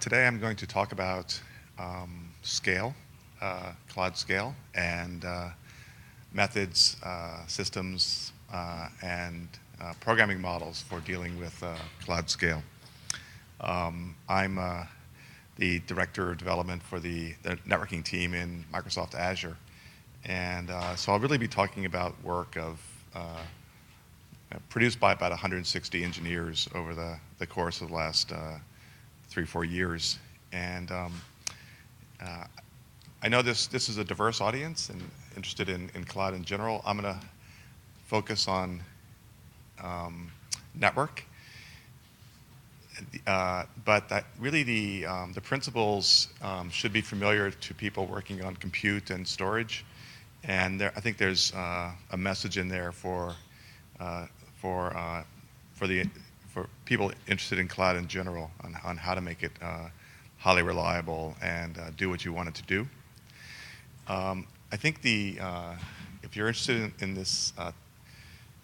Today I'm going to talk about scale, cloud scale, and methods, systems, and programming models for dealing with cloud scale. I'm the director of development for the networking team in Microsoft Azure, and so I'll really be talking about work of produced by about 160 engineers over the course of the last 3-4 years. And I know this is a diverse audience and interested in cloud in general. I'm going to focus on network, but really the principles should be familiar to people working on compute and storage. And I think there's a message in there for people interested in cloud in general on how to make it highly reliable and do what you want it to do. I think if you're interested in this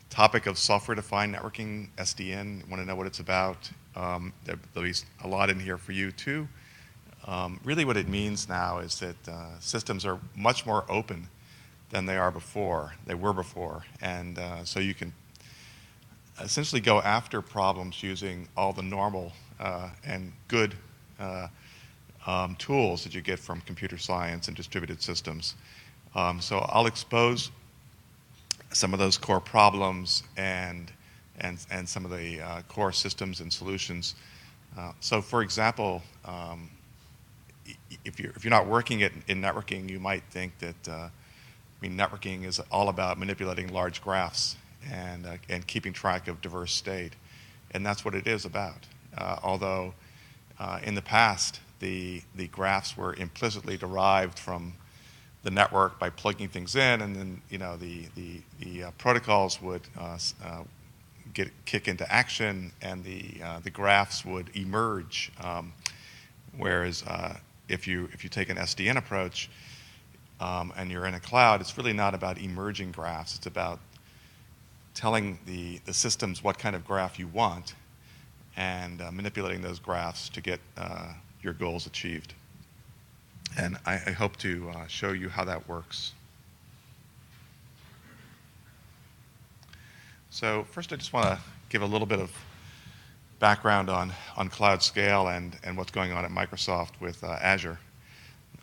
topic of software-defined networking, SDN, want to know what it's about, there'll be a lot in here for you too. Really what it means now is that systems are much more open than they were before, and so you can essentially go after problems using all the normal and good tools that you get from computer science and distributed systems. So I'll expose some of those core problems and some of the core systems and solutions. So for example, if you're not working in networking, you might think that networking is all about manipulating large graphs and keeping track of diverse state, and that's what it is about. Although in the past the graphs were implicitly derived from the network by plugging things in, and then the protocols would kick into action, and the graphs would emerge. Whereas if you take an SDN approach and you're in a cloud, it's really not about emerging graphs. It's about telling the systems what kind of graph you want and manipulating those graphs to get your goals achieved. And I hope to show you how that works. So first I just want to give a little bit of background on cloud scale and what's going on at Microsoft with Azure.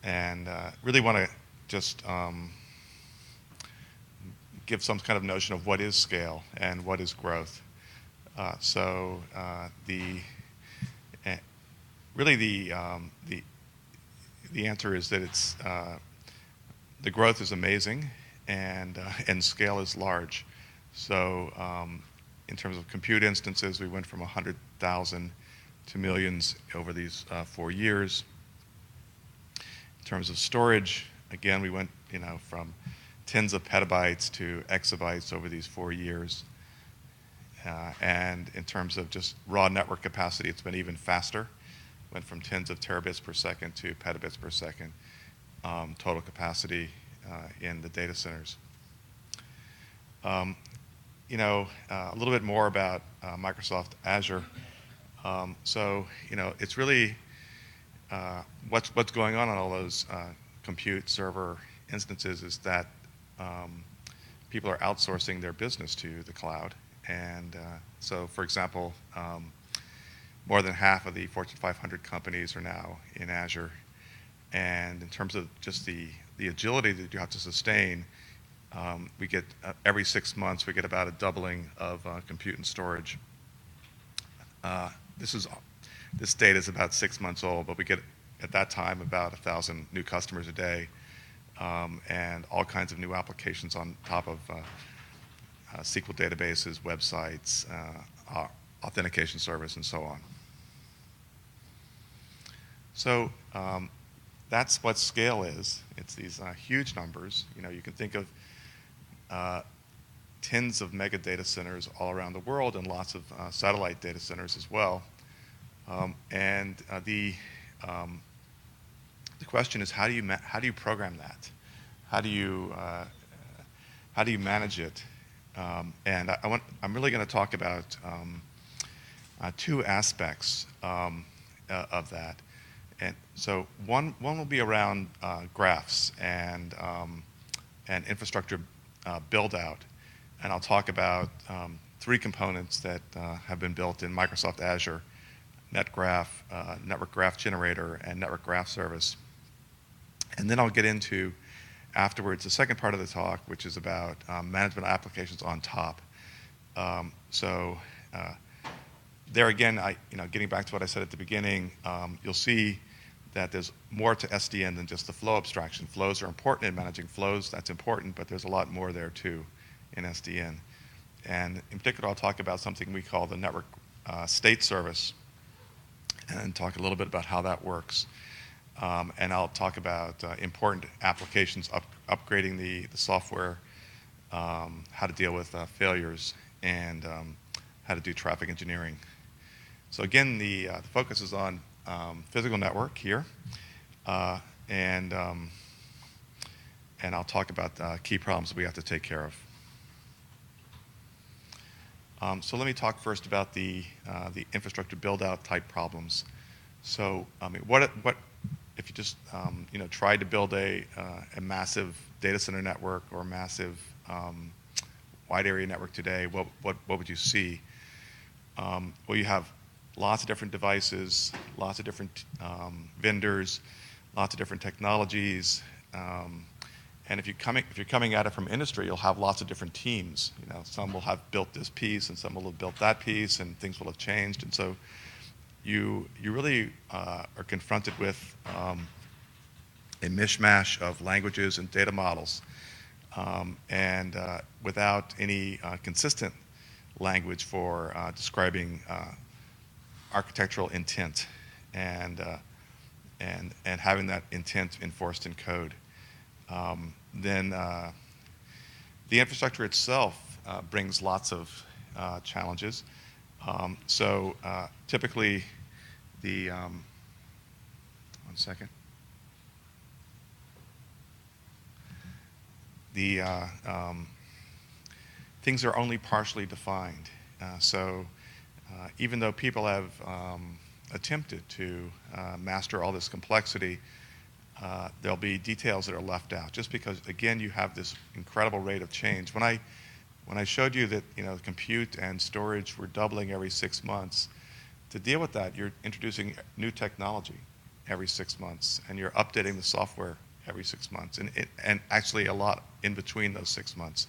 And really want to just give some kind of notion of what is scale and what is growth. Really the answer is that it's the growth is amazing and scale is large. So in terms of compute instances, we went from 100,000 to millions over these 4 years. In terms of storage, again, we went from tens of petabytes to exabytes over these 4 years. And in terms of just raw network capacity, it's been even faster. Went from tens of terabits per second to petabits per second total capacity in the data centers. A little bit more about Microsoft Azure. So it's really what's going on all those compute server instances is that people are outsourcing their business to the cloud. And so, for example, more than half of the Fortune 500 companies are now in Azure. And in terms of just the agility that you have to sustain, we get every 6 months we get about a doubling of compute and storage. This data is about 6 months old, but we get at that time about 1,000 new customers a day, and all kinds of new applications on top of SQL databases, websites, authentication service, and so on. So that's what scale is. It's these huge numbers. You can think of tens of mega data centers all around the world and lots of satellite data centers as well. And the question is, how do you program that? How do you manage it? And I'm really going to talk about two aspects of that. And so one will be around graphs and infrastructure build out. And I'll talk about three components that have been built in Microsoft Azure: NetGraph, Network Graph Generator, and Network Graph Service. And then I'll get into, afterwards, the second part of the talk, which is about management applications on top. There again, getting back to what I said at the beginning, you'll see that there's more to SDN than just the flow abstraction. Flows are important in managing flows, that's important, but there's a lot more there too in SDN. And in particular, I'll talk about something we call the network state service, and talk a little bit about how that works. And I'll talk about important applications, upgrading the software, how to deal with failures, and how to do traffic engineering. So again, the focus is on physical network here, and I'll talk about key problems that we have to take care of. So let me talk first about the infrastructure build-out type problems. So I mean, what if you just tried to build a massive data center network or a massive wide area network today? What would you see? Well, you have lots of different devices, lots of different vendors, lots of different technologies, and if you're coming at it from industry, you'll have lots of different teams. Some will have built this piece, and some will have built that piece, and things will have changed. And so you really are confronted with a mishmash of languages and data models, and without any consistent language for describing architectural intent and having that intent enforced in code. Then the infrastructure itself brings lots of challenges. Typically, one second. Things are only partially defined. Even though people have attempted to master all this complexity, there'll be details that are left out, just because, again, you have this incredible rate of change. When I showed you that compute and storage were doubling every 6 months, to deal with that, you're introducing new technology every 6 months, and you're updating the software every 6 months, and actually a lot in between those 6 months.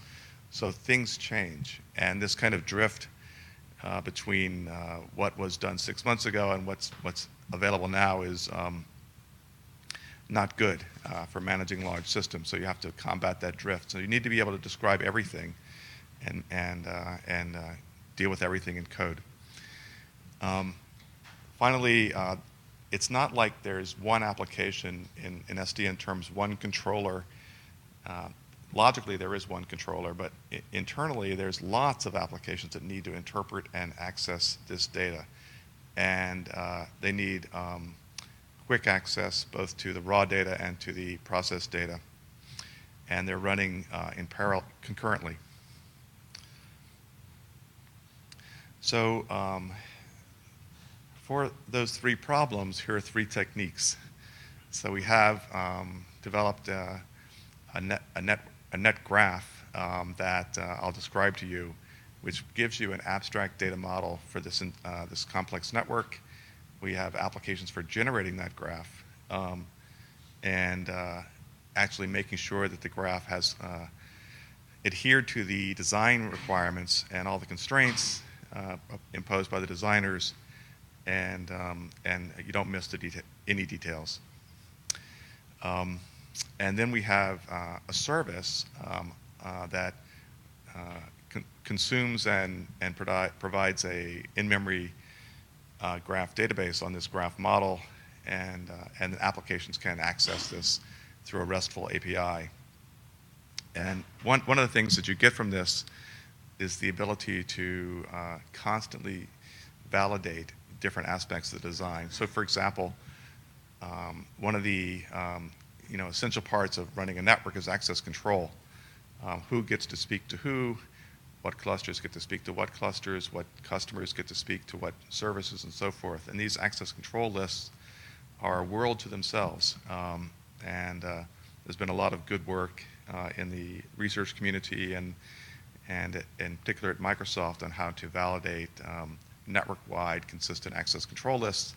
So things change, and this kind of drift between what was done 6 months ago and what's available now is not good for managing large systems. So you have to combat that drift. So you need to be able to describe everything and deal with everything in code. Finally, it's not like there's one application in SDN terms, one controller. Logically, there is one controller, but internally, there's lots of applications that need to interpret and access this data. And they need quick access both to the raw data and to the processed data. And they're running in parallel, concurrently. So for those three problems, here are three techniques. So we have developed a net graph that I'll describe to you, which gives you an abstract data model for this complex network. We have applications for generating that graph and actually making sure that the graph has adhered to the design requirements and all the constraints imposed by the designers, and you don't miss any details. And then we have a service that consumes and provides a in-memory graph database on this graph model, and the applications can access this through a RESTful API. And one of the things that you get from this is the ability to constantly validate different aspects of the design. So, for example, one of the essential parts of running a network is access control. Who gets to speak to who, what clusters get to speak to what clusters, what customers get to speak to what services, and so forth. And these access control lists are a world to themselves. And there's been a lot of good work in the research community and in particular at Microsoft on how to validate network-wide consistent access control lists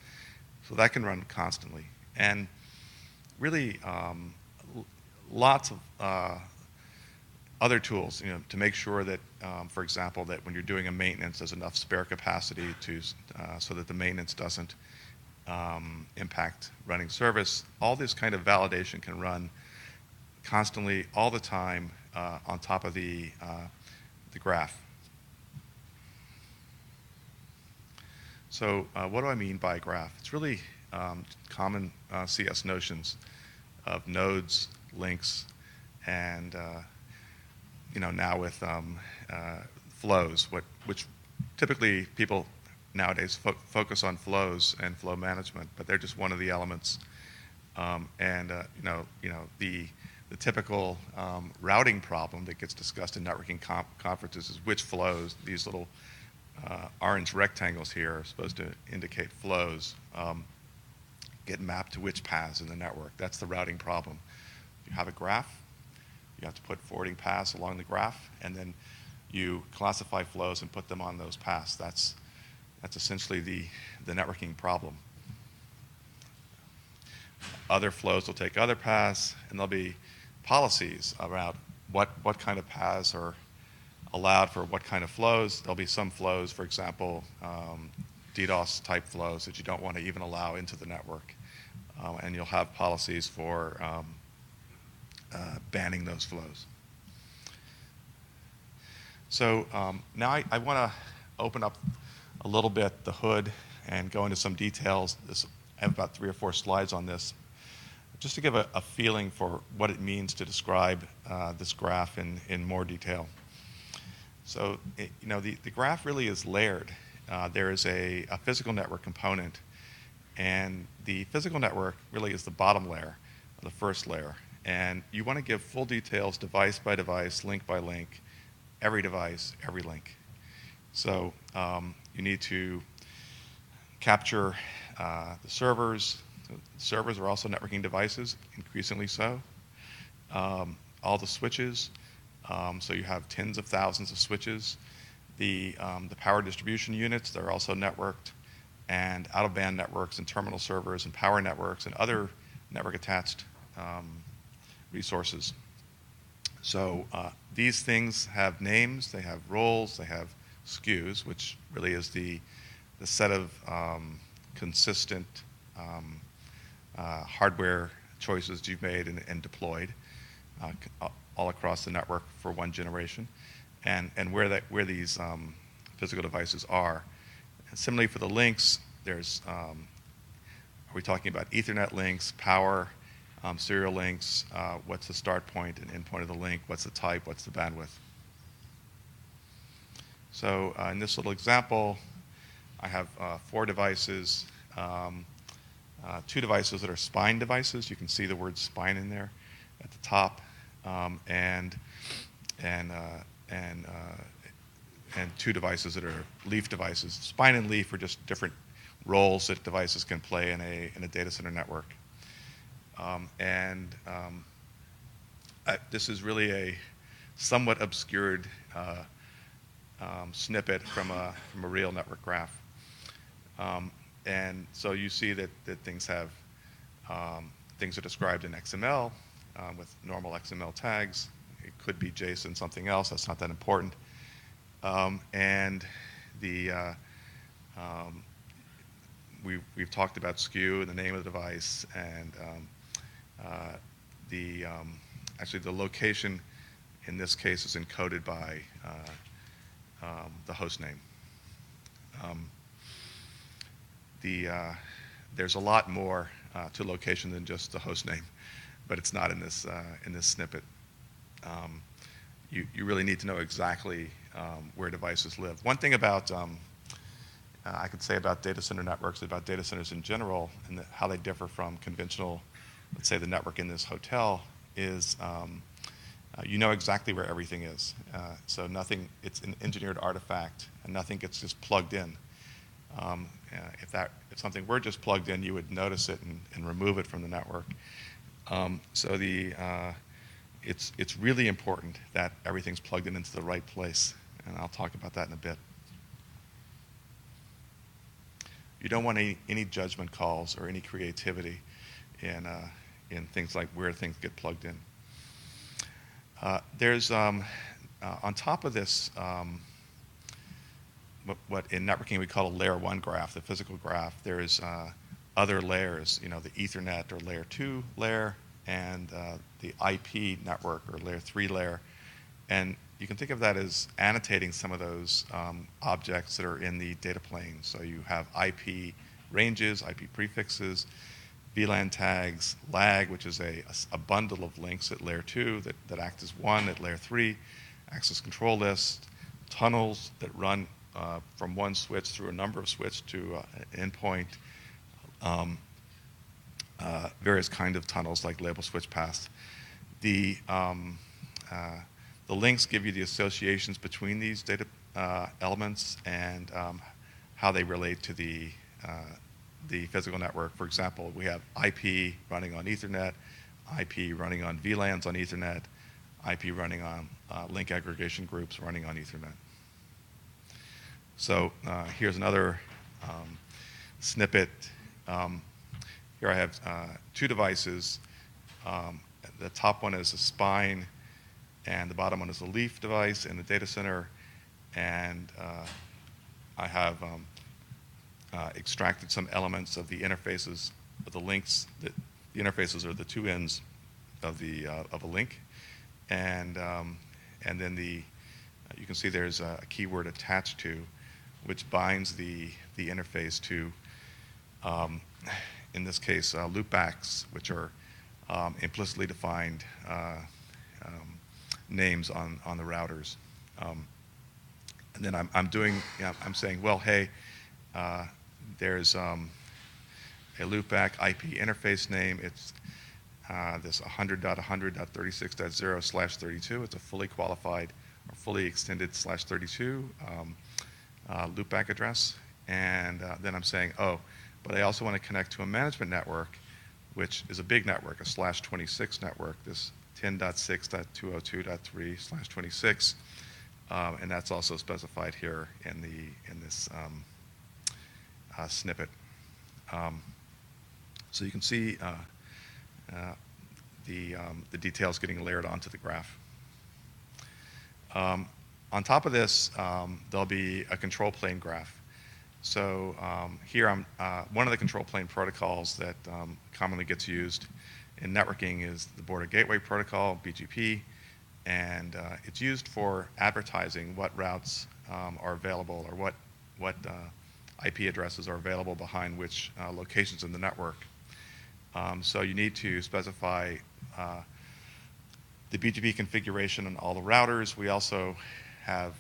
so that can run constantly. And really lots of other tools, to make sure that, for example, that when you're doing a maintenance, there's enough spare capacity so that the maintenance doesn't impact running service. All this kind of validation can run constantly, all the time, on top of the graph. So what do I mean by graph? It's really common CS notions of nodes, links, and now with flows, which typically people nowadays focus on flows and flow management, but they're just one of the elements. The typical routing problem that gets discussed in networking conferences is which flows, these little orange rectangles here are supposed to indicate flows, get mapped to which paths in the network. That's the routing problem. You have a graph, you have to put forwarding paths along the graph, and then you classify flows and put them on those paths. That's essentially the networking problem. Other flows will take other paths, and there'll be policies about what kind of paths are allowed for what kind of flows. There'll be some flows, for example, DDoS type flows that you don't want to even allow into the network. And you'll have policies for banning those flows. So now I want to open up a little bit the hood and go into some details. I have about 3 or 4 slides on this, just to give a feeling for what it means to describe this graph in more detail. So the graph really is layered. There is a physical network component, and the physical network really is the bottom layer, the first layer. And you want to give full details, device by device, link by link, every device, every link. So you need to capture the servers. Servers are also networking devices, increasingly so. All the switches, so you have tens of thousands of switches. The power distribution units, they're also networked, and out-of-band networks and terminal servers and power networks and other network-attached resources. So these things have names, they have roles, they have SKUs, which really is the set of consistent hardware choices you've made and deployed all across the network for one generation, and where these physical devices are. And similarly for the links, there's are we talking about Ethernet links, power, serial links, what's the start point and end point of the link, what's the type, what's the bandwidth. So in this little example, I have 4 devices, 2 devices that are spine devices. You can see the word spine in there at the top, and 2 devices that are leaf devices. Spine and leaf are just different roles that devices can play in a data center network. This is really a somewhat obscured snippet from a real network graph. And so you see that things have things are described in XML with normal XML tags. It could be JSON, something else. That's not that important. And we've talked about SKU and the name of the device, and actually the location in this case is encoded by the host name. There's a lot more to location than just the host name, but it's not in this snippet. You really need to know exactly where devices live. One thing about I could say about data center networks, about data centers in general, and how they differ from conventional, let's say the network in this hotel, is you know exactly where everything is. So nothing, it's an engineered artifact, and nothing gets just plugged in. If something were just plugged in, you would notice it and remove it from the network. It's really important that everything's plugged in into the right place, and I'll talk about that in a bit. You don't want any judgment calls or any creativity in things like where things get plugged in. There's on top of this, what in networking we call a layer 1 graph, the physical graph. There's other layers, the Ethernet or layer 2 layer, and the IP network or layer 3 layer. And you can think of that as annotating some of those objects that are in the data plane. So you have IP ranges, IP prefixes, VLAN tags, lag, which is a bundle of links at layer 2 that act as one at layer 3, access control list, tunnels that run from one switch through a number of switches to an endpoint, various kind of tunnels like label switch paths. The links give you the associations between these data elements and how they relate to the physical network. For example, we have IP running on Ethernet, IP running on VLANs on Ethernet, IP running on link aggregation groups running on Ethernet. So here's another snippet. Here I have two devices. The top one is a spine, and the bottom one is a leaf device in the data center. And I have extracted some elements of the interfaces of the links. The interfaces are the two ends of a link, and then you can see there's a keyword attached to, which binds the interface to, in this case, loopbacks, which are implicitly defined names on the routers. And then I'm saying, well, hey, there's a loopback IP interface name. It's this 100.100.36.0/32. It's a fully qualified or fully extended /32 loopback address. And then I'm saying, oh, but I also want to connect to a management network, which is a big network, a /26 network, this 10.6.202.3/26. And that's also specified here in this snippet. So you can see the details getting layered onto the graph. On top of this, there'll be a control plane graph. So here, one of the control plane protocols that commonly gets used in networking is the Border Gateway Protocol, BGP, and it's used for advertising what routes are available or what IP addresses are available behind which locations in the network. So you need to specify the BGP configuration on all the routers. We also have,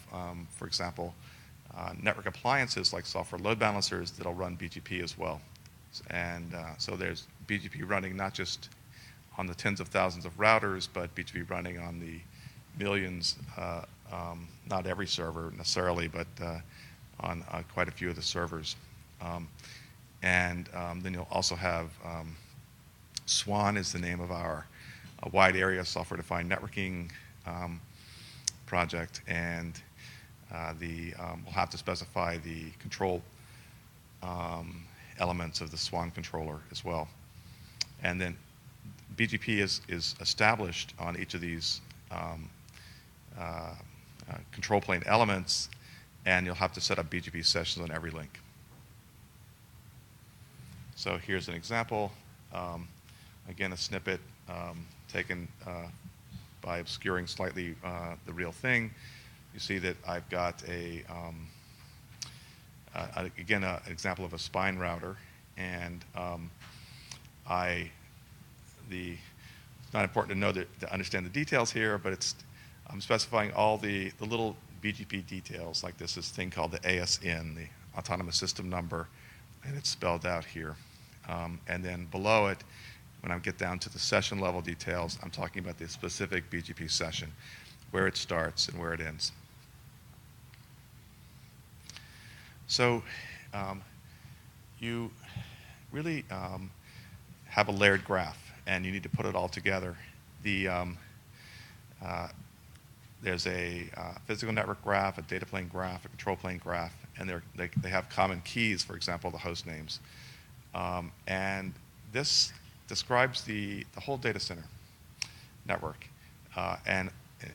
for example, network appliances like software load balancers that'll run BGP as well. And so there's BGP running not just on the tens of thousands of routers, but BGP running on the millions, not every server necessarily, but on quite a few of the servers. Then you'll also have SWAN is the name of our wide area software-defined networking project, and we'll have to specify the control elements of the SWAN controller as well. And then BGP is established on each of these control plane elements, and you'll have to set up BGP sessions on every link. So here's an example. Again, a snippet taken by obscuring slightly the real thing. You see that I've got again, an example of a spine router, and it's not important to know to understand the details here, but I'm specifying all the little BGP details, like this thing called the ASN, the Autonomous System Number, and it's spelled out here. And then below it, when I get down to the session level details, I'm talking about the specific BGP session, where it starts and where it ends. So you really have a layered graph, and you need to put it all together. Uh, there's a physical network graph, a data plane graph, a control plane graph, and they have common keys, for example, the host names. And this describes the whole data center network. And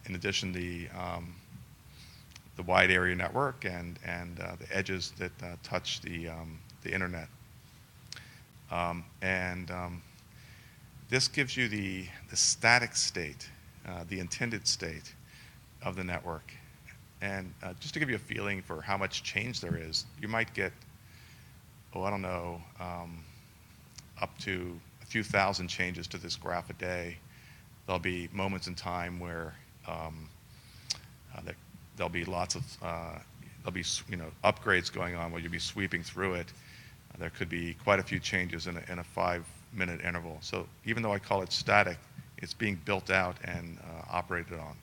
in addition, the wide area network and the edges that touch the internet. This gives you the static state, the intended state of the network. And just to give you a feeling for how much change there is, you might get, I don't know, up to a few thousand changes to this graph a day. There'll be moments in time where there'll be lots of, there'll be upgrades going on where you'll be sweeping through it. There could be quite a few changes in a 5-minute interval. So even though I call it static, it's being built out and operated on.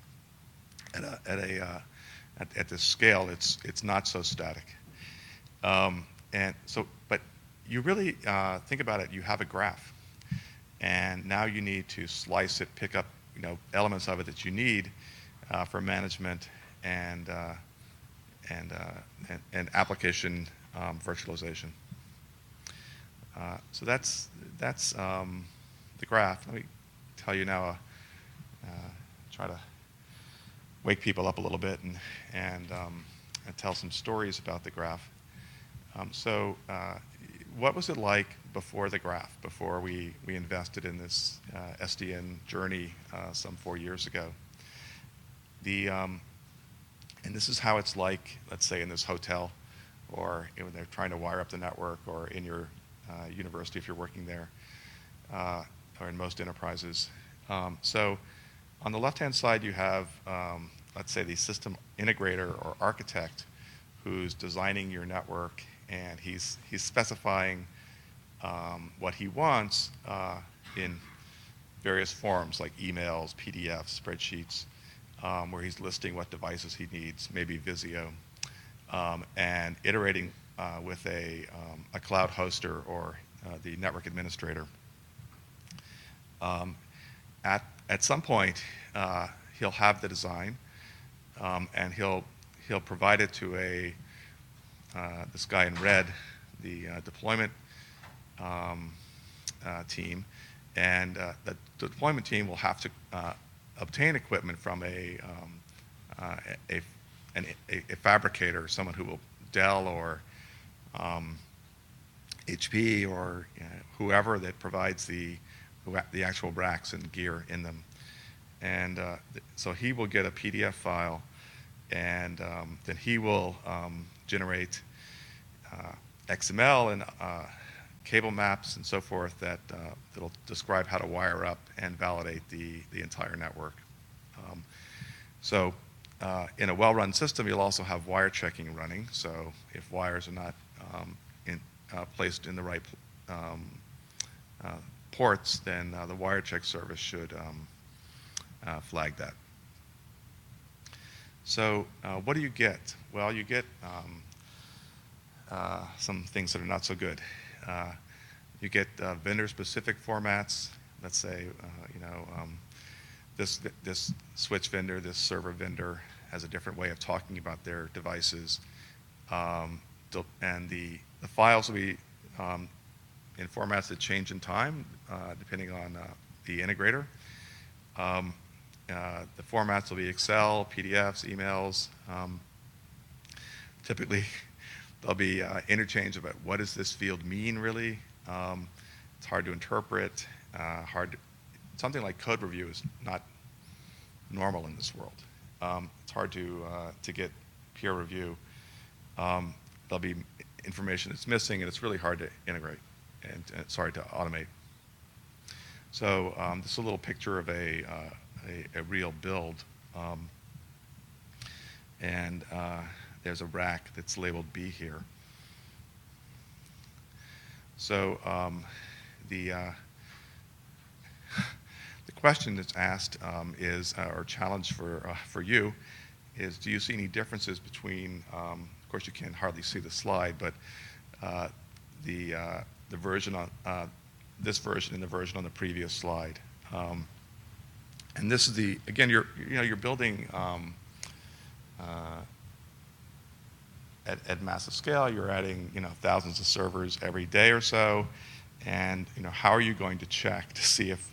At this scale, it's not so static. But you really think about it. You have a graph, and now you need to slice it, pick up elements of it that you need for management and application virtualization. So that's the graph. Let me tell you now. Try to wake people up a little bit and tell some stories about the graph. What was it like before the graph? Before we invested in this SDN journey some 4 years ago. And this is how it's like, let's say, in this hotel, or when they're trying to wire up the network, or in your university if you're working there, or in most enterprises. So on the left-hand side, you have, let's say, the system integrator or architect who's designing your network, and he's specifying what he wants in various forms like emails, PDFs, spreadsheets, where he's listing what devices he needs, maybe Visio, and iterating with a cloud hoster or the network administrator. At some point, he'll have the design, and he'll provide it to this guy in red, the deployment team, and the deployment team will have to obtain equipment from a fabricator, someone who will Dell or HP or whoever that provides the actual racks and gear in them. And so he will get a PDF file, and then he will generate XML and cable maps and so forth that'll describe how to wire up and validate the entire network. In a well-run system, you'll also have wire checking running. So if wires are not placed in the right ports, then the wire check service should flag that. So what do you get? Well, you get some things that are not so good. You get vendor-specific formats. Let's say, this switch vendor, this server vendor has a different way of talking about their devices, and the files will be in formats that change in time, depending on the integrator. The formats will be Excel, PDFs, emails. Typically, there'll be interchange about what does this field mean, really. It's hard to interpret. Something like code review is not normal in this world. It's hard to get peer review. There'll be information that's missing, and it's really hard to integrate, and it's hard to automate. So this is a little picture of a real build. There's a rack that's labeled B here. So the question that's asked or challenge for you is, do you see any differences between, of course you can hardly see the slide, but the version on this version and the version on the previous slide. And this is again, you're building at massive scale. You're adding thousands of servers every day or so, and how are you going to check to see if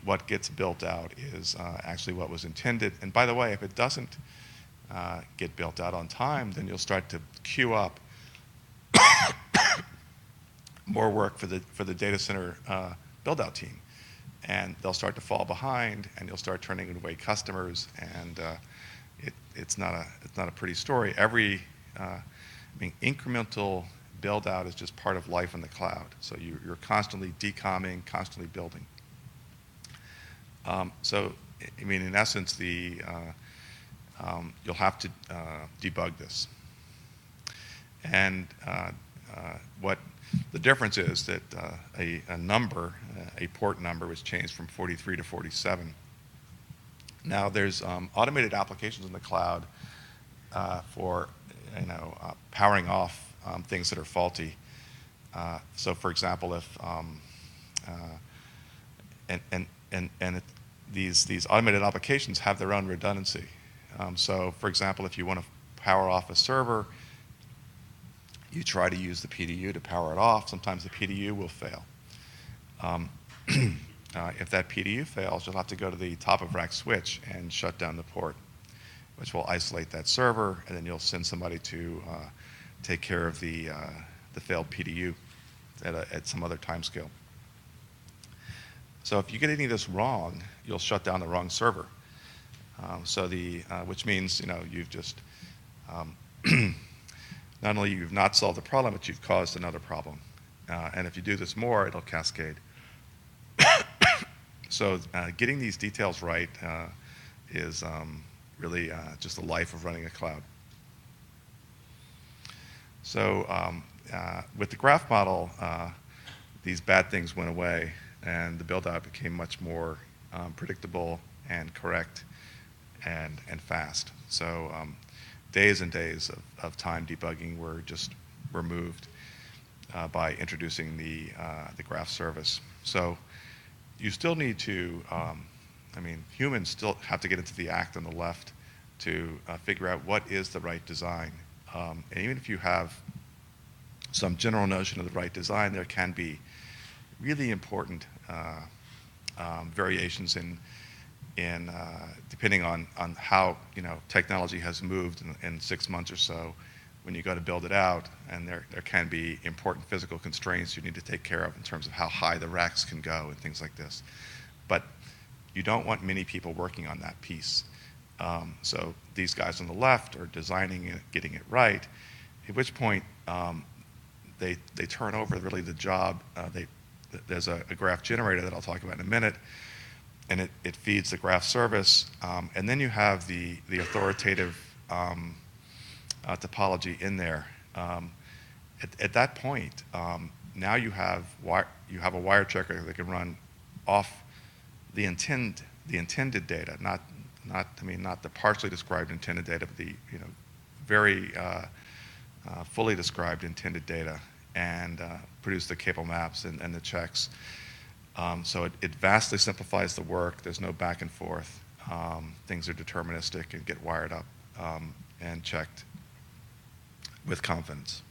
what gets built out is actually what was intended? And by the way, if it doesn't get built out on time, then you'll start to queue up more work for the data center build-out team, and they'll start to fall behind, and you'll start turning away customers, and it's not a pretty story. Incremental build-out is just part of life in the cloud. So you're constantly decomming, constantly building. So in essence, you'll have to debug this, and what the difference is that a port number was changed from 43 to 47. Now there's automated applications in the cloud for powering off things that are faulty. So for example, if these automated applications have their own redundancy. So for example, if you want to power off a server, you try to use the PDU to power it off. Sometimes the PDU will fail. If that PDU fails, you'll have to go to the top of rack switch and shut down the port, which will isolate that server, and then you'll send somebody to take care of the failed PDU at some other time scale. So if you get any of this wrong, you'll shut down the wrong server. Which means you've just not only you've not solved the problem, but you've caused another problem. And if you do this more, it'll cascade. So getting these details right is really just the life of running a cloud. So with the graph model, these bad things went away, and the build-out became much more predictable and correct and fast. So days and days of time debugging were just removed by introducing the graph service. So you still need to, humans still have to get into the act on the left to figure out what is the right design. And even if you have some general notion of the right design, there can be really important variations in depending on how technology has moved in 6 months or so. When you go to build it out, and there can be important physical constraints you need to take care of in terms of how high the racks can go and things like this. But you don't want many people working on that piece. So these guys on the left are designing it, getting it right, at which point they turn over really the job. There's a graph generator that I'll talk about in a minute, and it feeds the graph service, and then you have the authoritative topology in there. At that point, now you have a wire checker that can run off the intended data, not the partially described intended data, but the very fully described intended data, and produce the cable maps and the checks. So it vastly simplifies the work. There's no back and forth. Things are deterministic and get wired up and checked with confidence.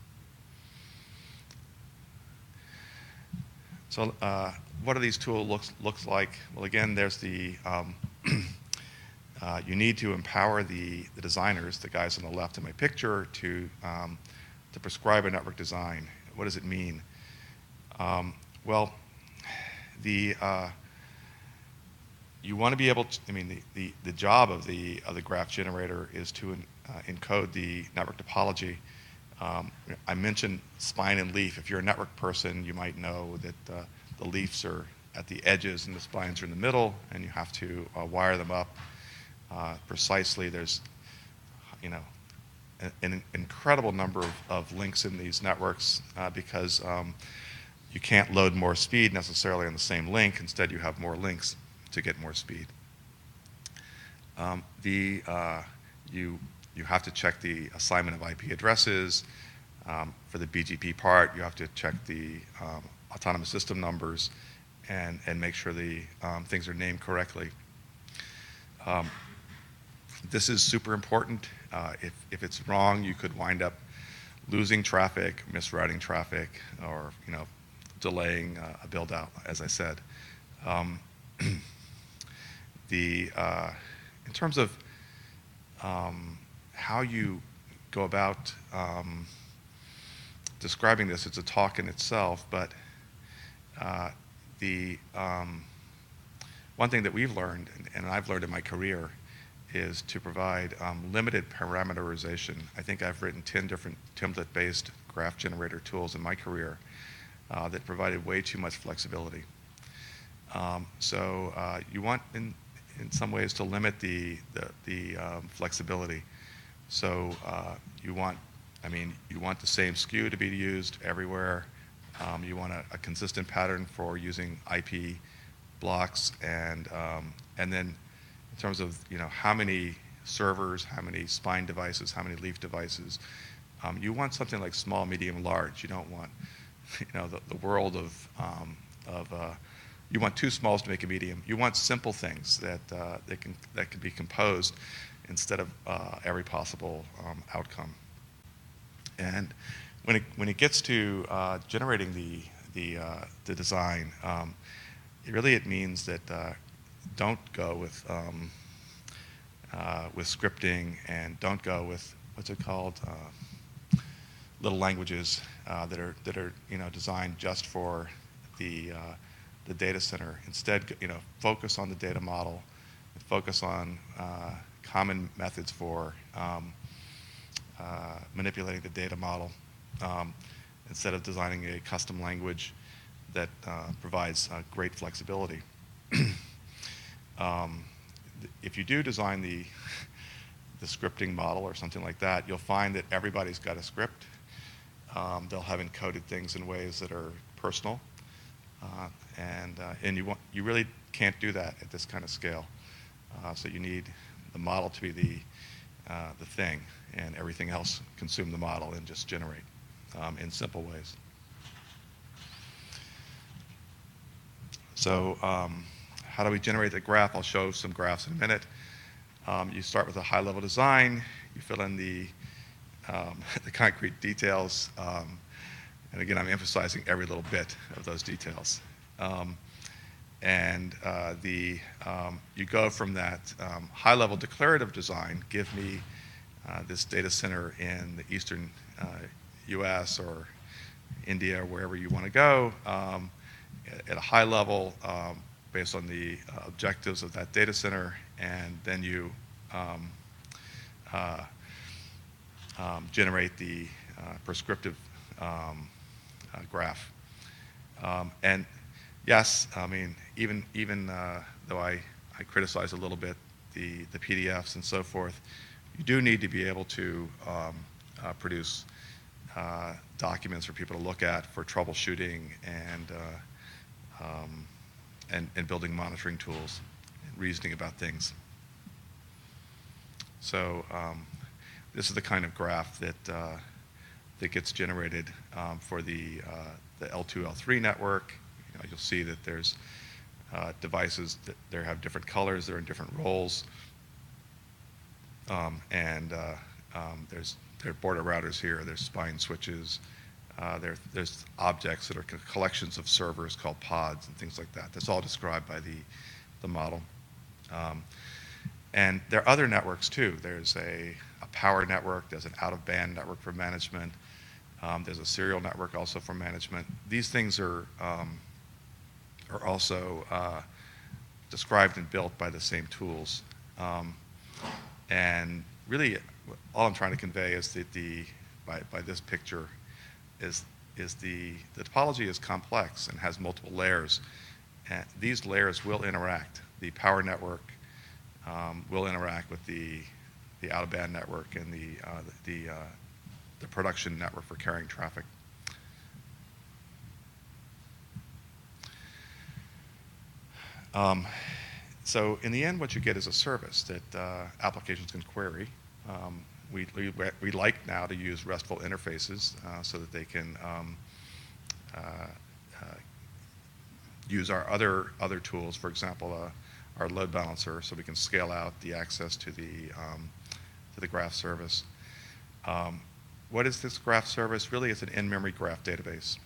So what do these tools looks like? Well, again, there's the you need to empower the designers, the guys on the left in my picture, to prescribe a network design. What does it mean? Well, you want to be able to, the job of the graph generator is to encode the network topology. I mentioned spine and leaf. If you're a network person, you might know that the leafs are at the edges and the spines are in the middle, and you have to wire them up precisely. There's an incredible number of links in these networks because you can't load more speed necessarily on the same link. Instead, you have more links to get more speed. You have to check the assignment of IP addresses. For the BGP part, you have to check the autonomous system numbers and make sure the things are named correctly. This is super important. If it's wrong, you could wind up losing traffic, misrouting traffic, or delaying a build out, as I said. In terms of how you go about describing this, it's a talk in itself, but the one thing that we've learned, and I've learned in my career, is to provide limited parameterization. I think I've written 10 different template-based graph generator tools in my career that provided way too much flexibility. So you want, in some ways, to limit the flexibility. So you want the same SKU to be used everywhere. You want a consistent pattern for using IP blocks, and then in terms of how many servers, how many spine devices, how many leaf devices, you want something like small, medium, large. You don't want the world of you want two smalls to make a medium. You want simple things that can be composed instead of every possible outcome. And when it gets to generating the design, it means that don't go with scripting, and don't go with what's it called, little languages that are designed just for the data center. Instead, focus on the data model, and focus on common methods for manipulating the data model, instead of designing a custom language that provides great flexibility. If you do design the scripting model or something like that, you'll find that everybody's got a script. They'll have encoded things in ways that are personal, and you really can't do that at this kind of scale. So you need the model to be the thing, and everything else consume the model and just generate in simple ways. So how do we generate the graph? I'll show some graphs in a minute. You start with a high-level design. You fill in the concrete details. And again, I'm emphasizing every little bit of those details. You go from that high-level declarative design, give me this data center in the eastern US or India, or wherever you want to go, at a high level, based on the objectives of that data center, and then you generate the prescriptive graph. And yes, even though I criticize a little bit the PDFs and so forth, you do need to be able to produce documents for people to look at for troubleshooting and building monitoring tools and reasoning about things. So this is the kind of graph that gets generated for the L2, L3 network. You'll see that there's devices that they have different colors, they're in different roles, there are border routers here, there's spine switches, there's objects that are collections of servers called pods and things like that. That's all described by the model. And there are other networks too. There's a power network, there's an out-of-band network for management, there's a serial network also for management. These things are also described and built by the same tools. And really, all I'm trying to convey is that by this picture is the topology is complex and has multiple layers. And these layers will interact. The power network will interact with the out-of-band network and the production network for carrying traffic. So in the end, what you get is a service that applications can query. we like now to use RESTful interfaces so that they can uh, uh, use our other tools, for example, our load balancer, so we can scale out the access to the graph service. What is this graph service? Really, it's an in-memory graph database,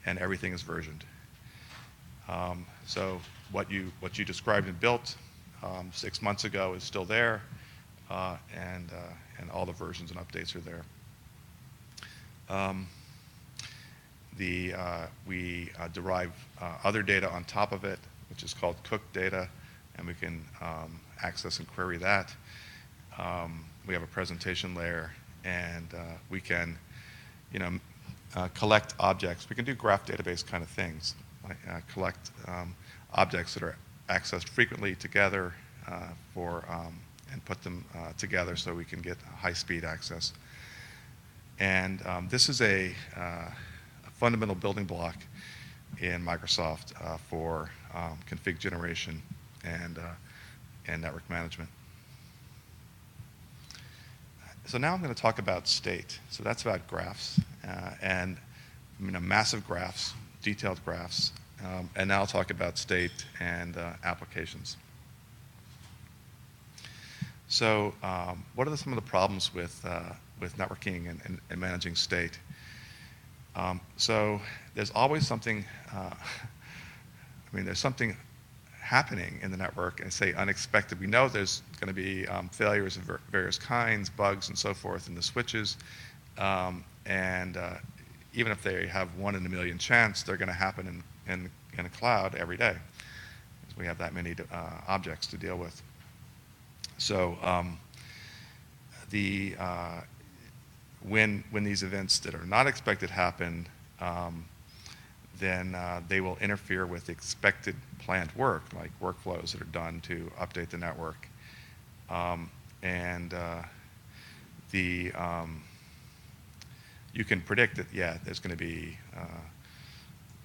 and everything is versioned. So what you described and built 6 months ago is still there, and all the versions and updates are there. We derive other data on top of it, which is called cooked data, and we can access and query that. We have a presentation layer, and we can, collect objects. We can do graph database kind of things, collect objects that are accessed frequently together and put them together so we can get high-speed access. And this is a fundamental building block in Microsoft for config generation and network management. So now I'm going to talk about state. So that's about graphs and massive graphs, detailed graphs, and now I'll talk about state and applications. So what are some of the problems with networking and managing state? So there's always something, there's something happening in the network, and say unexpected. We know there's going to be failures of various kinds, bugs and so forth in the switches, and even if they have 1 in a million chance, they're going to happen in a cloud every day, because we have that many objects to deal with. So when these events that are not expected happen, then they will interfere with expected planned work, like workflows that are done to update the network. You can predict that, there's going to be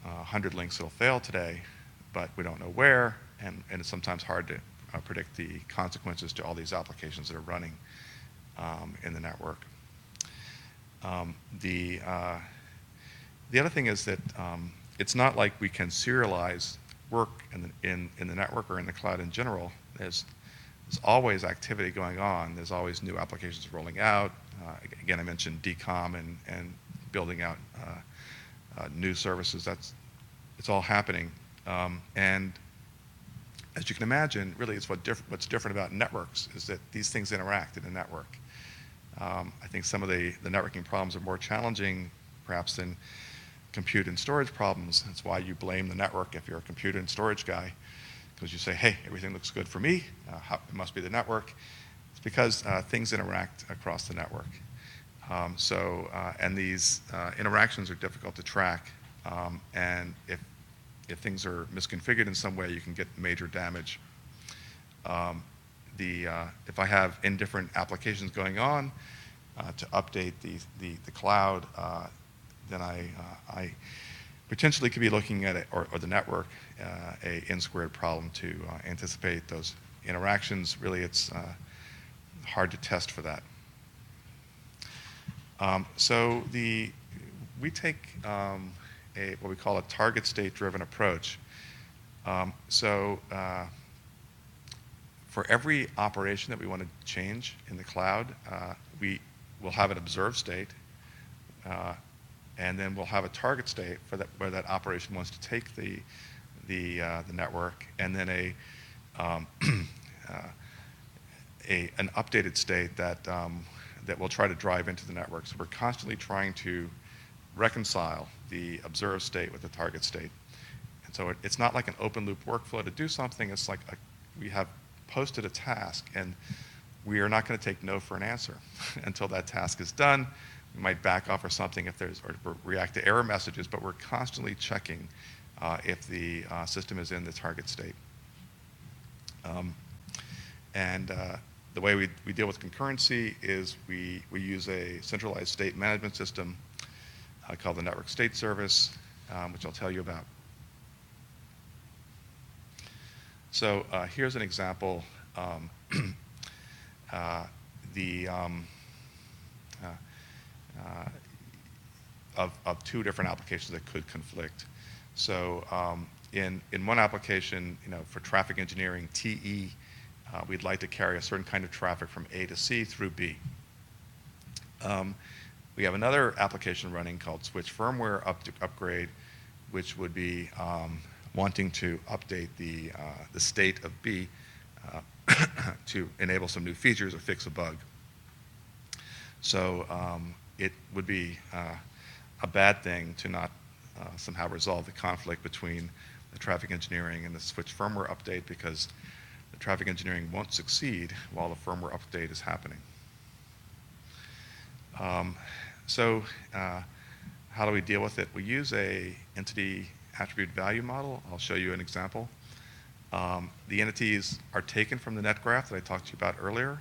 100 links that will fail today, but we don't know where, and it's sometimes hard to predict the consequences to all these applications that are running in the network. The other thing is that it's not like we can serialize work in the network or in the cloud in general. There's always activity going on. There's always new applications rolling out. Again, I mentioned DCOM and building out new services. It's all happening. And as you can imagine, really, it's what's different about networks is that these things interact in a network. I think some of the networking problems are more challenging, perhaps, than compute and storage problems. That's why you blame the network if you're a compute and storage guy, because you say, hey, everything looks good for me. It must be the network. It's because things interact across the network. And these interactions are difficult to track. And if things are misconfigured in some way, you can get major damage. If I have indifferent applications going on to update the cloud, then I potentially could be looking at it, or the network, a n-squared problem to anticipate those interactions. Really, it's hard to test for that. We take what we call a target state-driven approach. For every operation that we want to change in the cloud, we will have an observed state, and then we'll have a target state for where that operation wants to take the network, and then an updated state that we'll try to drive into the network. So we're constantly trying to reconcile the observed state with the target state. And so it's not like an open loop workflow to do something. It's like we have posted a task, and we are not going to take no for an answer until that task is done. We might back off or something or react to error messages, but we're constantly checking if the system is in the target state. The way we deal with concurrency is we use a centralized state management system called the Network State Service, which I'll tell you about. So here's an example. of two different applications that could conflict. So in one application, for traffic engineering, TE, we'd like to carry a certain kind of traffic from A to C through B. We have another application running called switch firmware upgrade, which would be wanting to update the state of B to enable some new features or fix a bug. So it would be a bad thing to not somehow resolve the conflict between the traffic engineering and the switch firmware update, because the traffic engineering won't succeed while the firmware update is happening. So how do we deal with it? We use a entity attribute value model. I'll show you an example. The entities are taken from the net graph that I talked to you about earlier.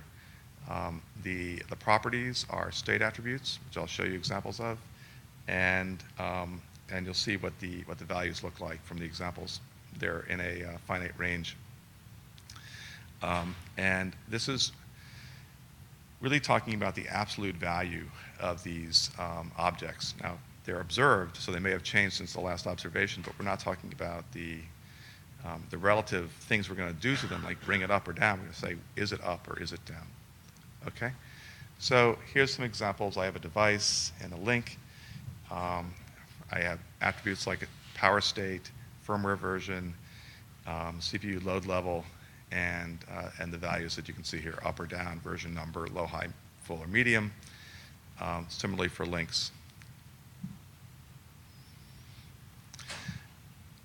The properties are state attributes, which I'll show you examples of, and you'll see what the values look like from the examples. They're in a finite range, and this is really talking about the absolute value of these objects. Now, they're observed, so they may have changed since the last observation, but we're not talking about the relative things we're going to do to them, like bring it up or down. We're going to say, is it up or is it down? Okay? So here's some examples. I have a device and a link. I have attributes like a power state, firmware version, CPU load level, and the values that you can see here, up or down, version number, low, high, full, or medium. Similarly for links.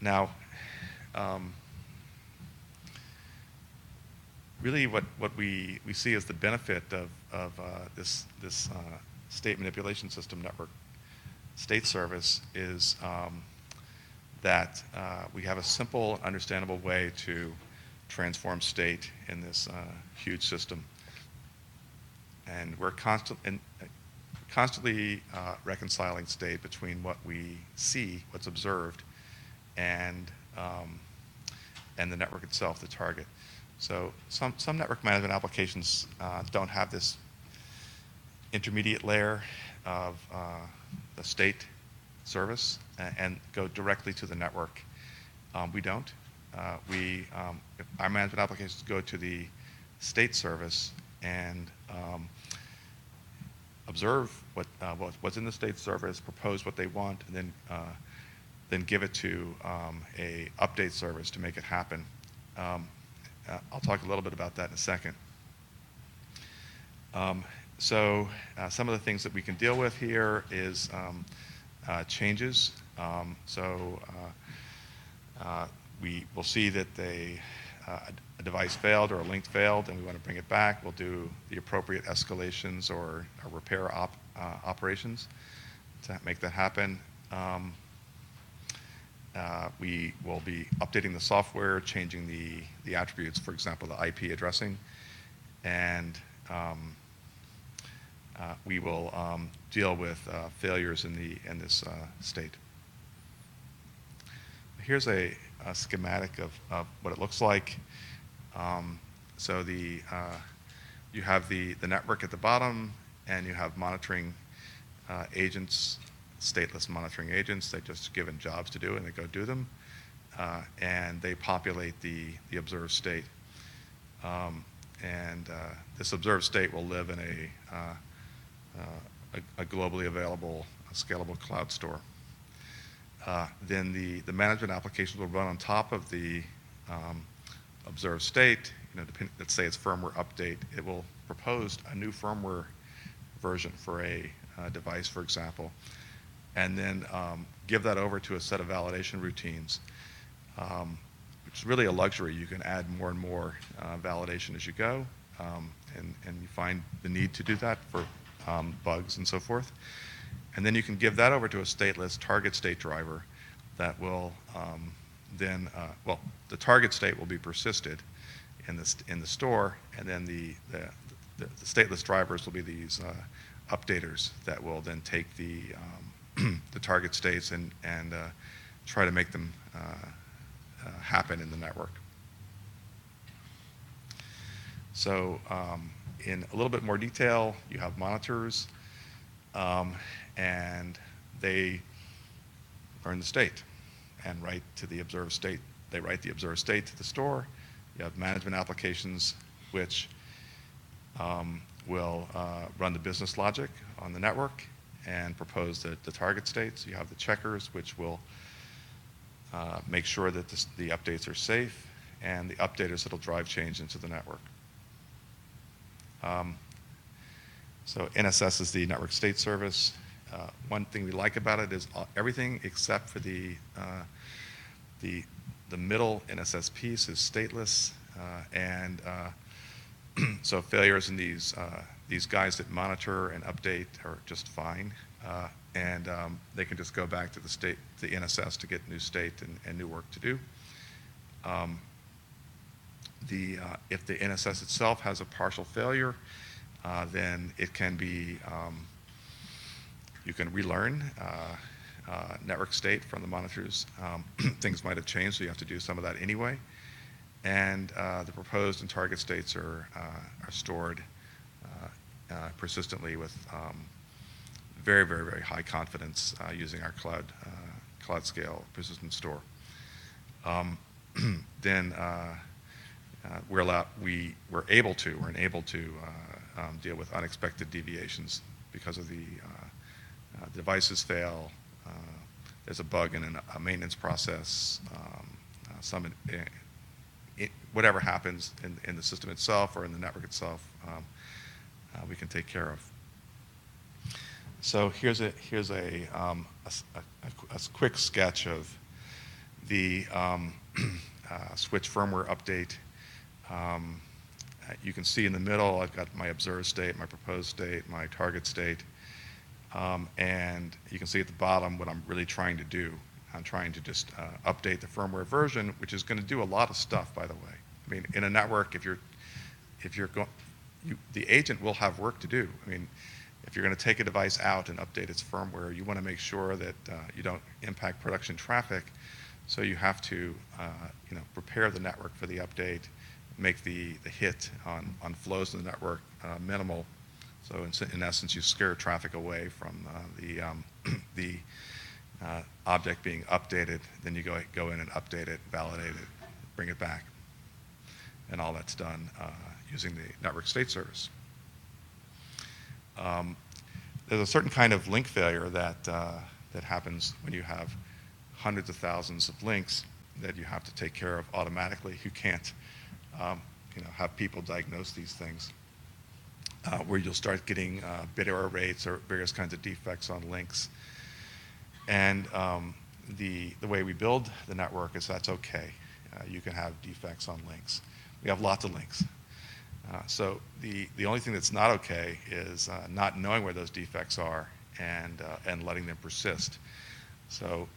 Now, really what we see as the benefit of this state manipulation system network state service is that we have a simple, understandable way to transform state in this huge system. And we're constantly reconciling state between what we see, what's observed, and the network itself, the target. So some network management applications don't have this intermediate layer of the state service and go directly to the network. We don't. Our management applications go to the state service and observe what's in the state service, propose what they want, and then give it to a update service to make it happen. I'll talk a little bit about that in a second. So some of the things that we can deal with here is changes. We will see that a device failed or a link failed, and we want to bring it back. We'll do the appropriate escalations or repair operations to make that happen. We will be updating the software, changing the attributes, for example, the IP addressing, and we will deal with failures in this state. Here's a schematic of what it looks like. So you have the network at the bottom, and you have monitoring agents, stateless monitoring agents. They're just given jobs to do, and they go do them, and they populate the observed state. This observed state will live in a globally available, scalable cloud store. Then the management applications will run on top of the observed state. Let's say it's firmware update. It will propose a new firmware version for a device, for example, and then give that over to a set of validation routines, which is really a luxury. You can add more and more validation as you go, and you find the need to do that for bugs and so forth. And then you can give that over to a stateless target state driver that will the target state will be persisted in the store, and then the stateless drivers will be these updaters that will then take the target states and try to make them happen in the network. So in a little bit more detail, you have monitors. um, and they learn the state and write to the observed state. They write the observed state to the store. You have management applications which will run the business logic on the network and propose the target states. You have the checkers, which will make sure that the updates are safe, and the updaters that will drive change into the network. So NSS is the network state service. One thing we like about it is everything except for the middle NSS piece is stateless, and so failures in these guys that monitor and update are just fine, and they can just go back to the NSS to get new state and new work to do. If the NSS itself has a partial failure, then it can be, you can relearn network state from the monitors. Things might have changed, so you have to do some of that anyway. And the proposed and target states are stored persistently with very, very, very high confidence using our cloud scale persistent store. Then we're able to deal with unexpected deviations because of the devices fail. There's a bug in a maintenance process. Whatever happens in the system itself or in the network itself, we can take care of. So here's a quick sketch of the switch firmware update. You can see in the middle, I've got my observed state, my proposed state, my target state, and you can see at the bottom what I'm really trying to do. I'm trying to just update the firmware version, which is going to do a lot of stuff, by the way. I mean, in a network, the agent will have work to do. I mean, if you're going to take a device out and update its firmware, you want to make sure that you don't impact production traffic. So you have to, prepare the network for the update, make the hit on flows in the network minimal. So in essence, you scare traffic away from the object being updated. Then you go in and update it, validate it, bring it back, and all that's done using the network state service. There's a certain kind of link failure that happens when you have hundreds of thousands of links that you have to take care of automatically. You can't have people diagnose these things, where you'll start getting bit error rates or various kinds of defects on links. And the way we build the network is that's okay. You can have defects on links. We have lots of links. So the only thing that's not okay is not knowing where those defects are and letting them persist. So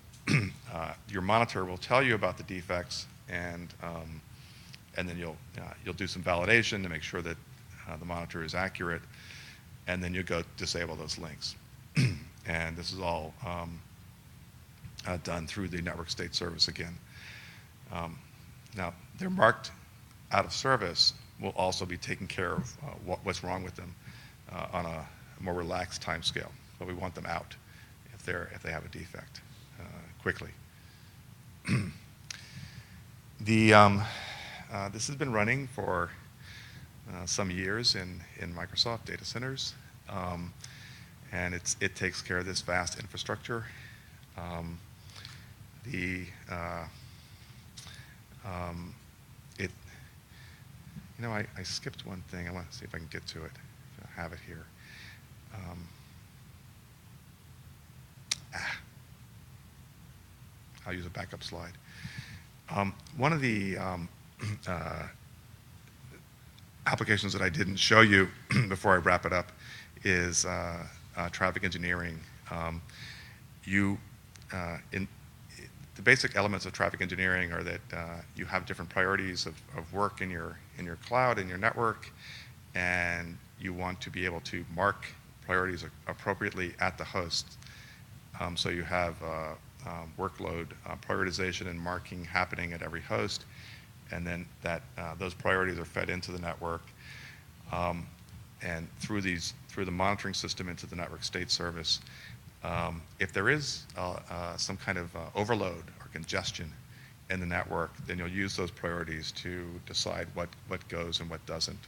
your monitor will tell you about the defects, and then you'll do some validation to make sure that the monitor is accurate, and then you go disable those links. And this is all done through the network state service again. Now, they're marked out of service. Will also be taking care of what's wrong with them on a more relaxed time scale. But we want them out if they have a defect quickly. This has been running for some years in Microsoft data centers, and it takes care of this vast infrastructure. I skipped one thing. I want to see if I can get to it. I have it here. I'll use a backup slide. One of the applications that I didn't show you before I wrap it up is traffic engineering. The basic elements of traffic engineering are that you have different priorities of work in your cloud, in your network, and you want to be able to mark priorities appropriately at the host. So you have workload prioritization and marking happening at every host, and then those priorities are fed into the network. and through the monitoring system into the network state service. If there is some kind of overload or congestion in the network, then you'll use those priorities to decide what goes and what doesn't,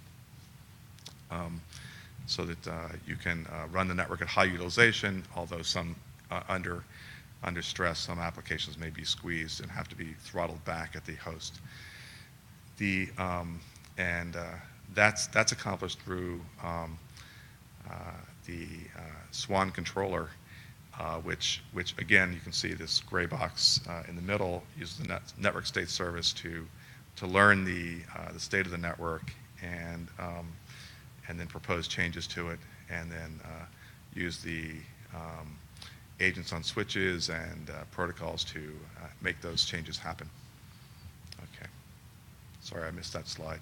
so that you can run the network at high utilization, although some under stress, some applications may be squeezed and have to be throttled back at the host. That's accomplished through the SWAN controller, which again, you can see this gray box in the middle uses the network state service to learn the state of the network and then propose changes to it, and then use the agents on switches and protocols to make those changes happen. Okay, sorry I missed that slide.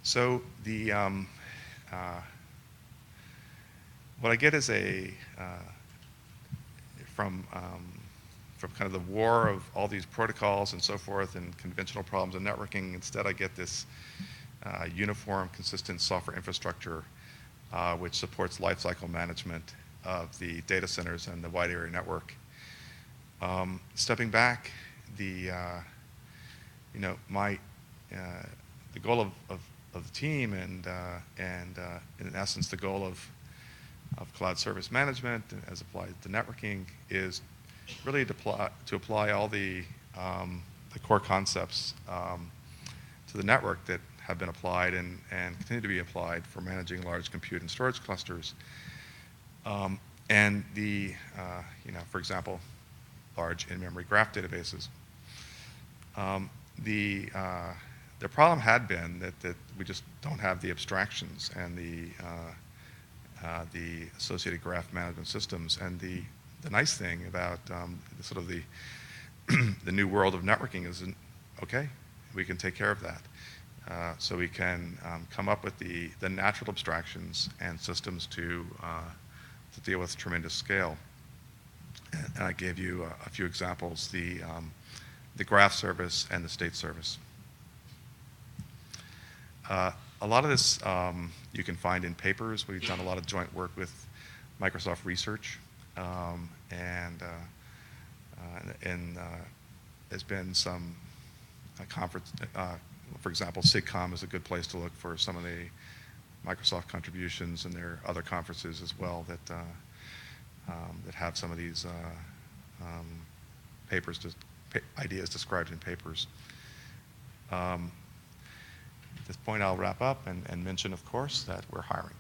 So what I get is from kind of the war of all these protocols and so forth and conventional problems in networking. Instead, I get this uniform, consistent software infrastructure which supports lifecycle management of the data centers and the wide area network. Stepping back, the goal of the team and in essence the goal of cloud service management as applied to networking is really to apply all the core concepts to the network that have been applied and continue to be applied for managing large compute and storage clusters. And for example, large in-memory graph databases. The problem had been that we just don't have the abstractions and the associated graph management systems. And the nice thing about the new world of networking is, okay, we can take care of that. So we can come up with the natural abstractions and systems to deal with tremendous scale. And I gave you a few examples: the graph service and the state service. A lot of this you can find in papers. We've done a lot of joint work with Microsoft Research, and there's been some conference. For example, SIGCOM is a good place to look for some of the Microsoft contributions, and there are other conferences as well that have some of these ideas described in papers. At this point, I'll wrap up and mention, of course, that we're hiring.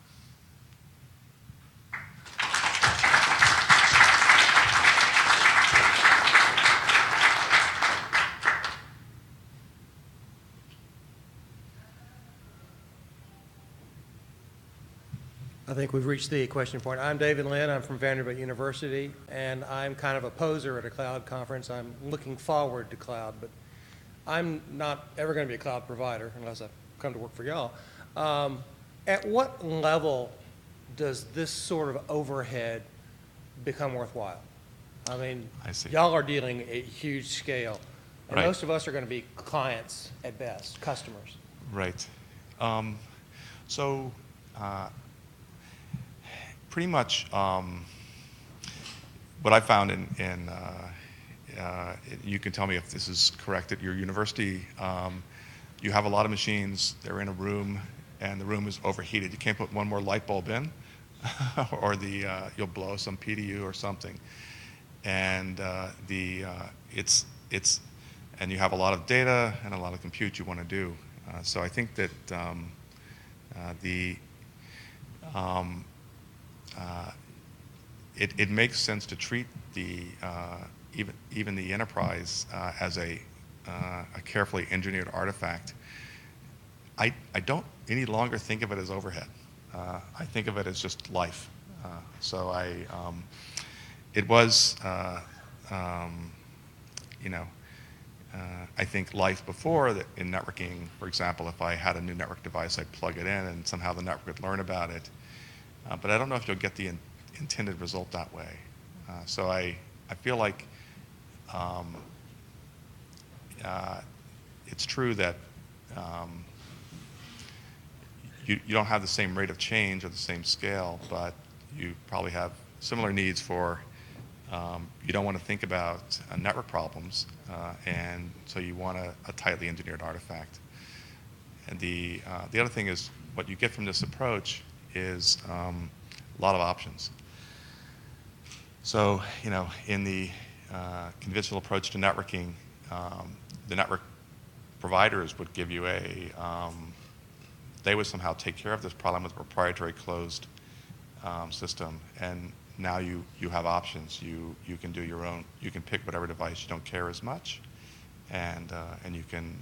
I think we've reached the question point. I'm David Lynn. I'm from Vanderbilt University, and I'm kind of a poser at a cloud conference. I'm looking forward to cloud, but I'm not ever going to be a cloud provider unless I come to work for y'all. At what level does this sort of overhead become worthwhile? I mean, y'all are dealing at huge scale, and right. Most of us are going to be clients at best, customers. Right. Pretty much what I found you can tell me if this is correct at your university, you have a lot of machines, they're in a room, and the room is overheated. You can't put one more light bulb in, or you'll blow some PDU or something. And and you have a lot of data and a lot of compute you want to do. So I think that it makes sense to treat even the enterprise as a carefully engineered artifact. I don't any longer think of it as overhead. I think of it as just life. It was I think life before that in networking. For example, if I had a new network device, I'd plug it in and somehow the network would learn about it. But I don't know if you'll get the intended result that way. So I feel like it's true that you don't have the same rate of change or the same scale, but you probably have similar needs for, you don't want to think about network problems, and so you want a tightly engineered artifact. And the other thing is, what you get from this approach is a lot of options. So, in the conventional approach to networking, the network providers would give you they would somehow take care of this problem with a proprietary closed system, and now you have options. You can do your own. You can pick whatever device you don't care as much, and you can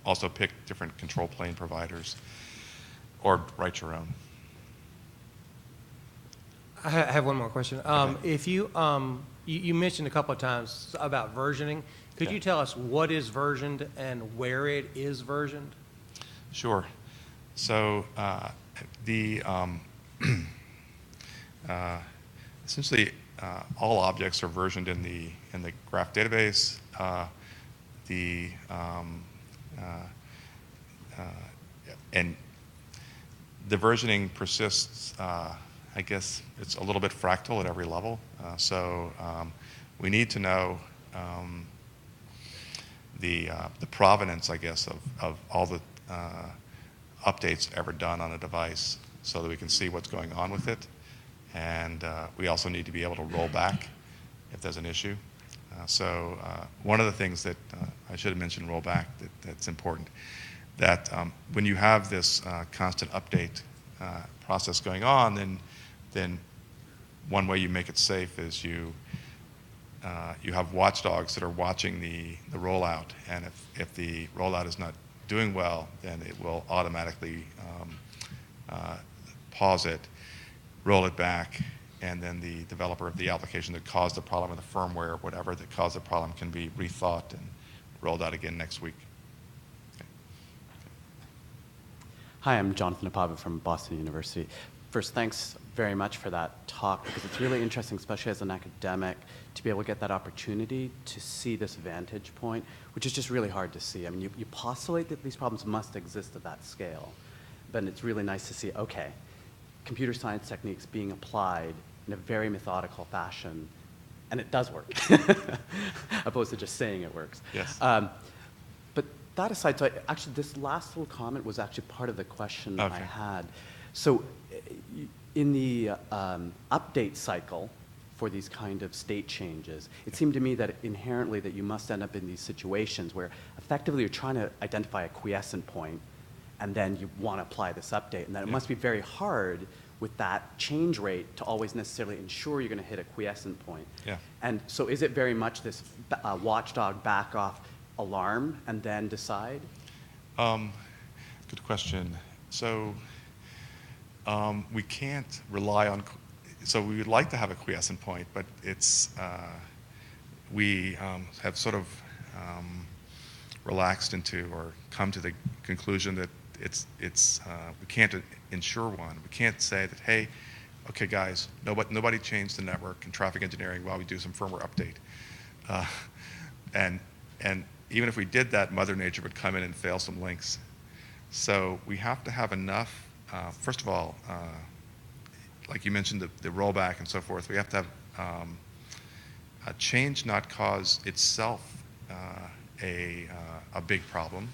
also pick different control plane providers, or write your own. I have one more question. Okay. If you mentioned a couple of times about versioning, could you tell us what is versioned and where it is versioned? Sure. So essentially all objects are versioned in the graph database. And the versioning persists. I guess it's a little bit fractal at every level. So we need to know the provenance, I guess, of all the updates ever done on a device, so that we can see what's going on with it. And we also need to be able to roll back if there's an issue. So one of the things that I should have mentioned, rollback, that's important, that when you have this constant update process going on, then one way you make it safe is you have watchdogs that are watching the rollout, and if the rollout is not doing well, then it will automatically pause it, roll it back, and then the developer of the application that caused the problem, or the firmware, or whatever that caused the problem, can be rethought and rolled out again next week. Okay. Hi, I'm Jonathan Apava from Boston University. First, thanks very much for that talk, because it's really interesting, especially as an academic, to be able to get that opportunity to see this vantage point, which is just really hard to see. I mean, you postulate that these problems must exist at that scale, but it's really nice to see, okay, computer science techniques being applied in a very methodical fashion, and it does work, opposed to just saying it works. Yes. But that aside, so actually this last little comment was actually part of the question Okay. I had. So in the update cycle for these kind of state changes, it seemed to me that inherently that you must end up in these situations where effectively you're trying to identify a quiescent point, and then you want to apply this update, and that it must be very hard with that change rate to always necessarily ensure you're going to hit a quiescent point. Yeah. And so is it very much this watchdog back off alarm and then decide? Good question. So we can't rely on, so we would like to have a quiescent point, but it's, we have sort of relaxed into, or come to the conclusion that we can't ensure one. We can't say that, hey, okay guys, nobody changed the network and traffic engineering while we do some firmware update. And even if we did that, Mother Nature would come in and fail some links. So we have to have enough, first of all, like you mentioned, the rollback and so forth, we have to have a change not cause itself a big problem.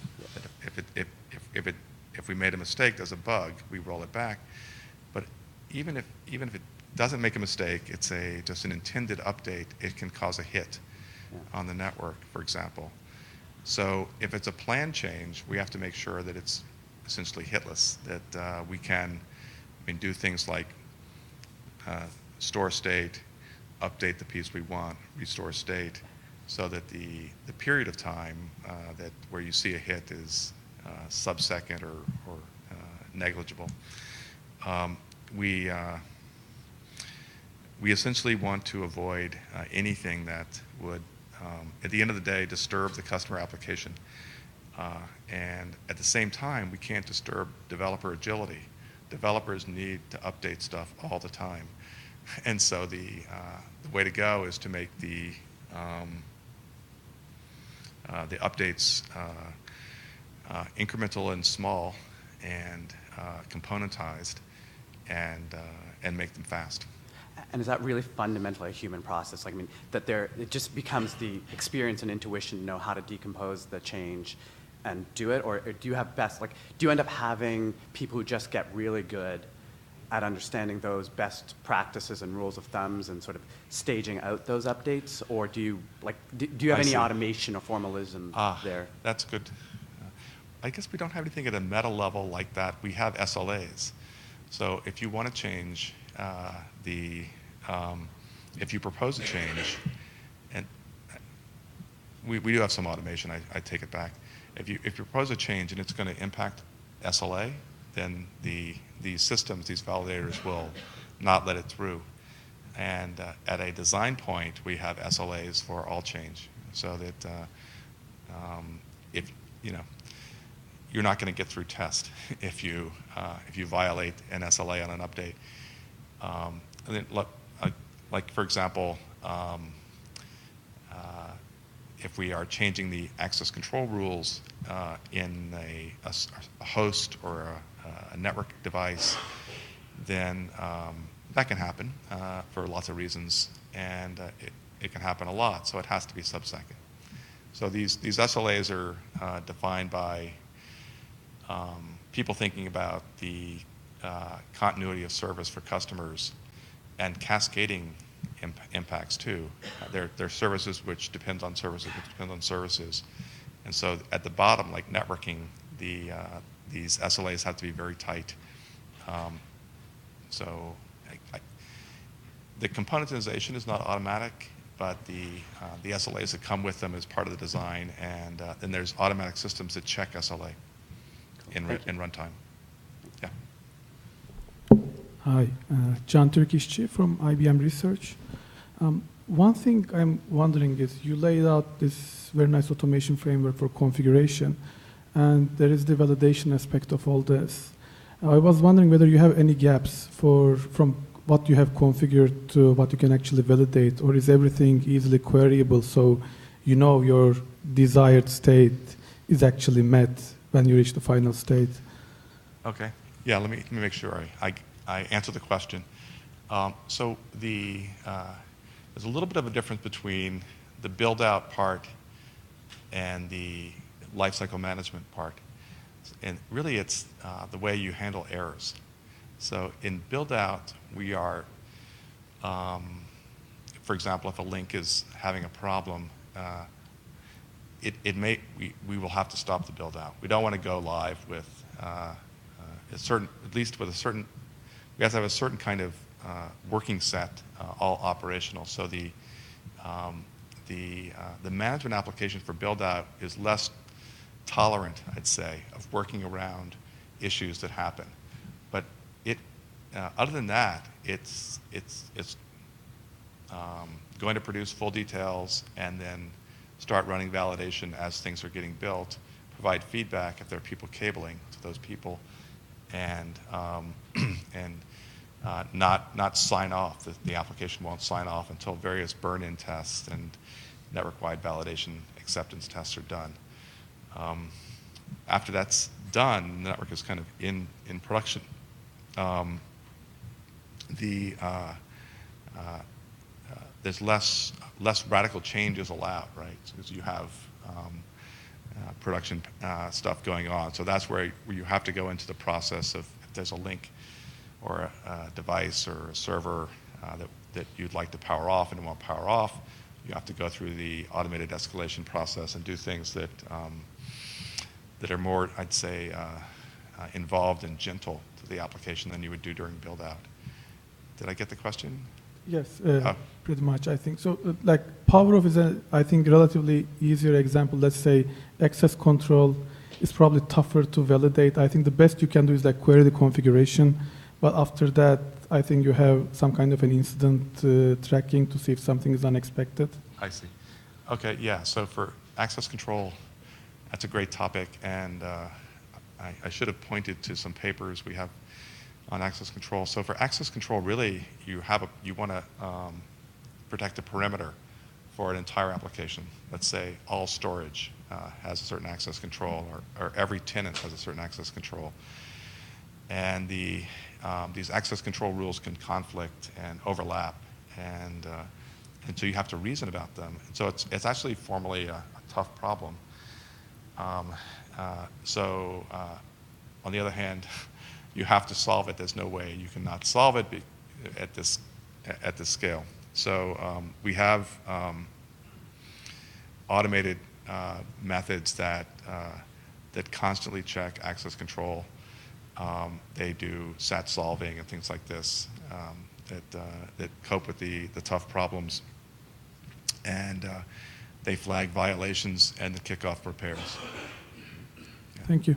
If we made a mistake, there's a bug, we roll it back. But even if it doesn't make a mistake, it's just an intended update, it can cause a hit on the network, for example. So if it's a planned change, we have to make sure that it's essentially hitless, that we can do things like store state, update the piece we want, restore state, so that the period of time where you see a hit is sub-second or negligible. We essentially want to avoid anything that would, at the end of the day, disturb the customer application. And at the same time, we can't disturb developer agility. Developers need to update stuff all the time. And so the way to go is to make the updates incremental and small, and componentized and make them fast. And is that really fundamentally a human process? Like, I mean, that it just becomes the experience and intuition to know how to decompose the change and do it? Or do you have do you end up having people who just get really good at understanding those best practices and rules of thumbs and sort of staging out those updates? Or do you, do you have any automation or formalism there? That's good. I guess we don't have anything at a meta level like that. We have SLAs. So if you want to change if you propose a change, and we do have some automation, I take it back. If you propose a change and it's going to impact SLA, then these systems, these validators will not let it through. And at a design point, we have SLAs for all change, so that if you're not going to get through test if you violate an SLA on an update. And then, like for example, if we are changing the access control rules in a host or a network device, then that can happen for lots of reasons, and it can happen a lot, so it has to be sub-second. So these SLAs are defined by people thinking about the continuity of service for customers and cascading impacts too. There are services which depend on services which depend on services. And so at the bottom, like networking, these SLAs have to be very tight. So the componentization is not automatic, but the SLAs that come with them is part of the design, and then there's automatic systems that check SLA in runtime. Yeah. Hi, Can Türkişçi from IBM Research. One thing I'm wondering is you laid out this very nice automation framework for configuration, and there is the validation aspect of all this. I was wondering whether you have any gaps from what you have configured to what you can actually validate, or is everything easily queryable so you know your desired state is actually met when you reach the final state? Okay. Yeah, let me make sure I answer the question. So there's a little bit of a difference between the build-out part and the lifecycle management part. And really it's the way you handle errors. So in build-out, we are, for example, if a link is having a problem, we will have to stop the build-out. We don't want to go live with we have to have a certain kind of working set, all operational. So the management application for build-out is less tolerant, I'd say, of working around issues that happen. But other than that, it's going to produce full details and then start running validation as things are getting built, provide feedback if there are people cabling to those people, and not sign off. The application won't sign off until various burn-in tests and network-wide validation acceptance tests are done. After that's done, the network is kind of in production. There's less radical changes allowed, right? Because you have production stuff going on. So that's where you have to go into the process of if there's a link or a device or a server that you'd like to power off and it won't power off, you have to go through the automated escalation process and do things that are more, I'd say, involved and gentle to the application than you would do during build-out. Did I get the question? Yes, pretty much, I think. So, like, PowerOff is, I think, relatively easier example. Let's say access control is probably tougher to validate. I think the best you can do is, like, query the configuration. But after that, I think you have some kind of an incident tracking to see if something is unexpected. I see. Okay, yeah. So for access control, that's a great topic. And I should have pointed to some papers we have on access control. So for access control, really, you want to protect the perimeter for an entire application. Let's say all storage has a certain access control, or every tenant has a certain access control. and these access control rules can conflict and overlap, and so you have to reason about them. And so it's actually formally a tough problem. On the other hand, you have to solve it. There's no way you cannot solve it at this scale. So we have automated methods that constantly check access control. They do SAT solving and things like this that cope with the tough problems, and they flag violations and the kickoff repairs. Thank you.